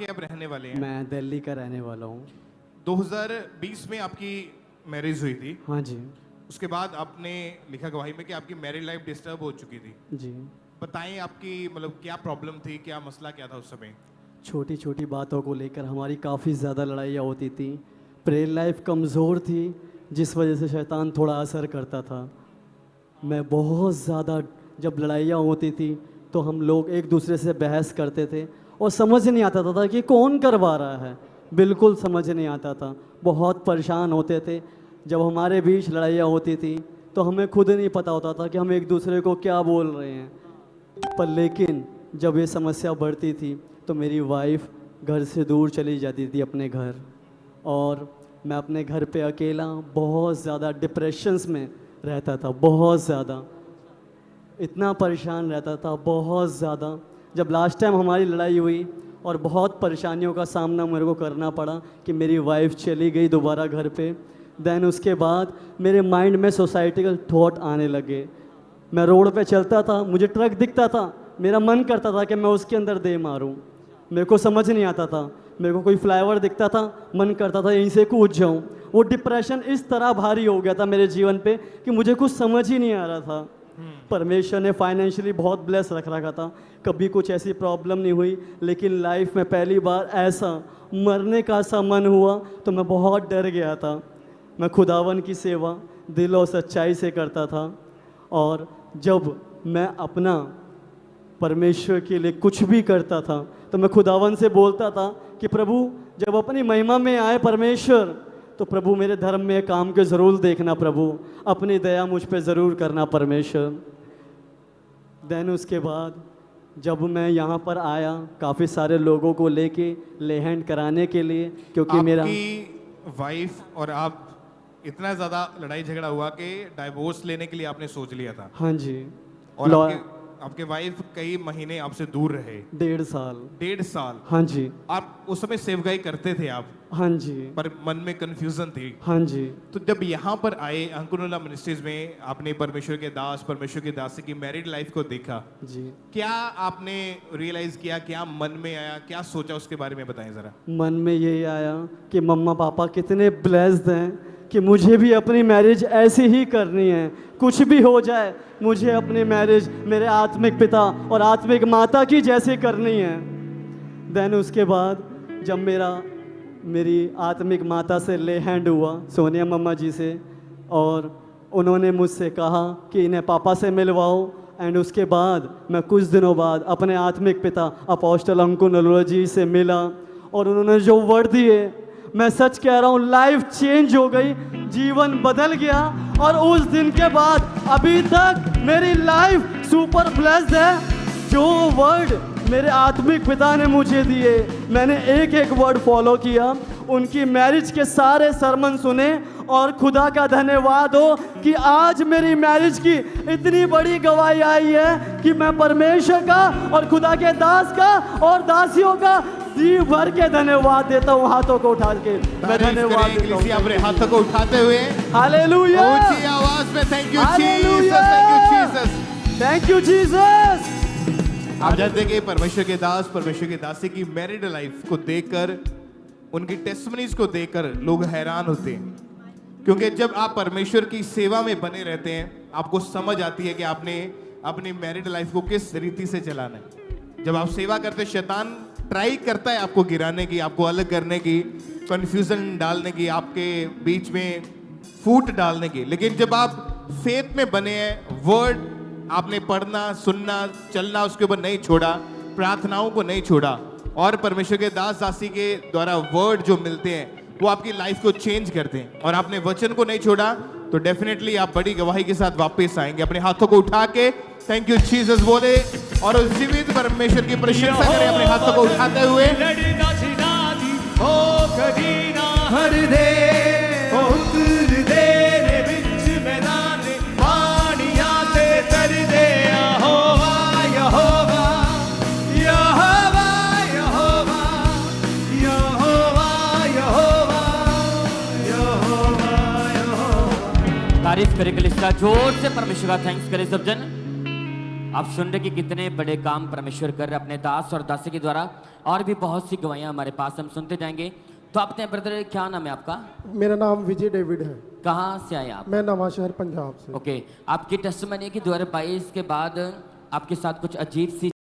के अब रहने वाले हैं? मैं दिल्ली का रहने वाला हूँ। 2020 में आपकी मैरिज हुई थी। हाँ जी। उसके बाद आपने लिखा गवाही में कि आपकी मैरिड लाइफ डिस्टर्ब हो चुकी थी। जी। बताएं आपकी मतलब क्या प्रॉब्लम थी, क्या मसला क्या था उस समय? छोटी छोटी बातों को लेकर हमारी काफ़ी ज़्यादा लड़ाइयाँ होती थी। प्रेयर लाइफ कमज़ोर थी जिस वजह से शैतान थोड़ा असर करता था। मैं बहुत ज़्यादा जब लड़ाइयाँ होती थी तो हम लोग एक दूसरे से बहस करते थे और समझ नहीं आता था कि कौन करवा रहा है। बिल्कुल समझ नहीं आता था। बहुत परेशान होते थे। जब हमारे बीच लड़ाइयाँ होती थी तो हमें खुद नहीं पता होता था कि हम एक दूसरे को क्या बोल रहे हैं। पर लेकिन जब ये समस्या बढ़ती थी तो मेरी वाइफ घर से दूर चली जाती थी अपने घर, और मैं अपने घर पे अकेला बहुत ज़्यादा डिप्रेशंस में रहता था। बहुत ज़्यादा इतना परेशान रहता था, बहुत ज़्यादा। जब लास्ट टाइम हमारी लड़ाई हुई और बहुत परेशानियों का सामना मेरे को करना पड़ा कि मेरी वाइफ चली गई दोबारा घर पे, देन उसके बाद मेरे माइंड में सोसाइटिकल थॉट आने लगे। मैं रोड पे चलता था, मुझे ट्रक दिखता था, मेरा मन करता था कि मैं उसके अंदर दे मारूं। मेरे को समझ नहीं आता था। मेरे को कोई फ्लाईओवर दिखता था, मन करता था यहीं से कूद जाऊं। वो डिप्रेशन इस तरह भारी हो गया था मेरे जीवन पे कि मुझे कुछ समझ ही नहीं आ रहा था। परमेश्वर ने फाइनेंशियली बहुत ब्लेस रख रखा था, कभी कुछ ऐसी प्रॉब्लम नहीं हुई। लेकिन लाइफ में पहली बार ऐसा मरने का सा मन हुआ तो मैं बहुत डर गया था। मैं खुदावन की सेवा दिल और सच्चाई से करता था, और जब मैं अपना परमेश्वर के लिए कुछ भी करता था तो मैं खुदावन से बोलता था कि प्रभु जब अपनी महिमा में आए परमेश्वर, तो प्रभु मेरे धर्म में काम के ज़रूर देखना, प्रभु अपनी दया मुझ पे ज़रूर करना परमेश्वर। देन उसके बाद जब मैं यहाँ पर आया काफ़ी सारे लोगों को लेके ले हैंड कराने के लिए, क्योंकि मेरा वाइफ और आप इतना ज़्यादा लड़ाई झगड़ा हुआ कि डाइवोर्स लेने के लिए आपने सोच लिया था। हाँ जी। और आपके वाइफ कई महीने आपसे दूर रहे। 1.5 साल। 1.5 साल? हाँ जी। आप उस समय सेवकाई करते थे आप? हाँ जी। पर मन में कंफ्यूजन थी? हाँ जी। तो जब यहाँ पर आए अंकुरनुल्लाह मिनिस्ट्रीज में, आपने परमेश्वर के दास की मैरिड लाइफ को देखा जी, क्या आपने रियलाइज किया, क्या मन में आया, क्या सोचा, उसके बारे में बताएं जरा। मन में यही आया कि मम्मा पापा कितने ब्लेस्ड हैं कि मुझे भी अपनी मैरिज ऐसी ही करनी है। कुछ भी हो जाए मुझे अपनी मैरिज मेरे आत्मिक पिता और आत्मिक माता की जैसी करनी है। देन उसके बाद जब मेरी आत्मिक माता से ले हैंड हुआ, सोनिया मम्मा जी से, और उन्होंने मुझसे कहा कि इन्हें पापा से मिलवाओ। एंड उसके बाद मैं कुछ दिनों बाद अपने आत्मिक पिता अपोस्टल अंकुरनुल्लाह जी से मिला, और उन्होंने जो वर्ड दिए, मैं सच कह रहा हूँ, लाइफ चेंज हो गई, जीवन बदल गया। और उस दिन के बाद अभी तक मेरी लाइफ सुपर ब्लेस्ड है। जो वर्ड मेरे आत्मिक पिता ने मुझे दिए, मैंने एक एक वर्ड फॉलो किया। उनकी मैरिज के सारे सरमन सुने, और खुदा का धन्यवाद हो कि आज मेरी मैरिज की इतनी बड़ी गवाही आई है कि मैं परमेश्वर का और खुदा के दास का और दासियों का जी भर के धन्यवाद देता हूँ। हाथों को उठा के मैं धन्यवाद देता हूँ। अपने हाथों को उठाते हुए हालेलुया, ऊंची आवाज में thank you Jesus, thank you Jesus, thank you Jesus. आप जानते हैं कि परमेश्वर के दास, परमेश्वर के दासी की मैरिड लाइफ को देखकर, उनकी टेस्टिमनीज को देखकर लोग हैरान होते हैं, क्योंकि जब आप परमेश्वर की सेवा में बने रहते हैं आपको समझ आती है कि आपने अपनी मैरिड लाइफ को किस रीति से चलाना है। जब आप सेवा करते, शैतान ट्राई करता है आपको गिराने की, आपको अलग करने की, कंफ्यूजन डालने की, आपके बीच में फूट डालने की। लेकिन जब आप फेथ में बने हैं, वर्ड आपने पढ़ना, सुनना, चलना, उसके ऊपर नहीं छोड़ा, प्रार्थनाओं को नहीं छोड़ा, और परमेश्वर के दास दासी के द्वारा वर्ड जो मिलते हैं वो आपकी लाइफ को चेंज करते हैं, और आपने वचन को नहीं छोड़ा, तो डेफिनेटली आप बड़ी गवाही के साथ वापस आएंगे। अपने हाथों को उठा के थैंक यू जीसस बोले और उस जीवित परमेश्वर की प्रशंसा करें अपने हाथों को उठाते हुए। तारीफ करें कलिसिया, जोर से परमेश्वर का थैंक्स करें सब जन। आप सुन रहे कि कितने बड़े काम परमेश्वर कर रहे अपने दास और दासी के द्वारा, और भी बहुत सी गवाहियां हमारे पास हम सुनते जाएंगे। तो आपने ब्रदर, क्या नाम है आपका? मेरा नाम विजय डेविड है। कहाँ से आए आप? मैं नवा शहर पंजाब से। ओके, आपकी टेस्टमनी है कि 2022 के बाद आपके साथ कुछ अजीब सी